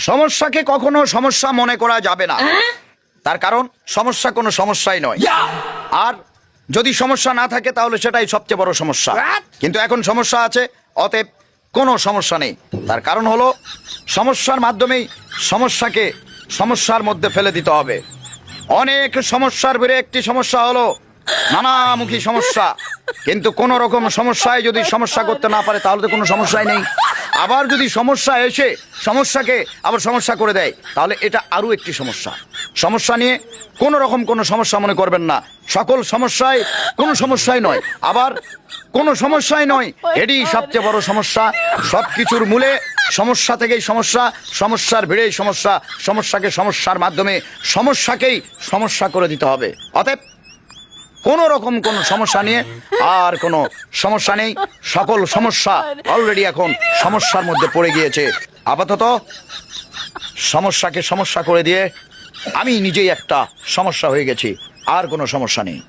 সমস্যাকে কখনো সমস্যা মনে করা যাবে না, তার কারণ সমস্যা কোনো সমস্যাই নয়। আর যদি সমস্যা না থাকে তাহলে সেটাই সবচেয়ে বড় সমস্যা। কিন্তু এখন সমস্যা আছে, অতএব কোনো সমস্যা নেই। তার কারণ হলো সমস্যার মাধ্যমেই সমস্যাকে সমস্যার মধ্যে ফেলে দিতে হবে। অনেক সমস্যার বেড়ে একটি সমস্যা হলো নানামুখী সমস্যা। কিন্তু কোন রকম সমস্যায় যদি সমস্যা করতে না পারে তাহলে তো কোনো সমস্যাই নেই। আবার যদি সমস্যা এসে সমস্যাকে আবার সমস্যা করে দেয় তাহলে এটা আরো একটি সমস্যা। সমস্যা নিয়ে কোন রকম কোনো সমস্যা মনে করবেন না। সকল সমস্যায় কোনো সমস্যাই নয়, আবার কোনো সমস্যাই নয়, এটি সবচেয়ে বড় সমস্যা। সবকিছুর মূলে সমস্যা থেকেই সমস্যা, সমস্যার ভিড়েই সমস্যা। সমস্যাকে সমস্যার মাধ্যমে সমস্যাকেই সমস্যা করে দিতে হবে। অতএব কোন রকম কোন সমস্যা নিয়ে আর কোনো সমস্যা নেই। সকল সমস্যা অলরেডি এখন সমস্যার মধ্যে পড়ে গিয়েছে। আপাতত সমস্যাকে সমস্যা করে দিয়ে আমি নিজেই একটা সমস্যা হয়ে গেছি, আর কোনো সমস্যা নেই।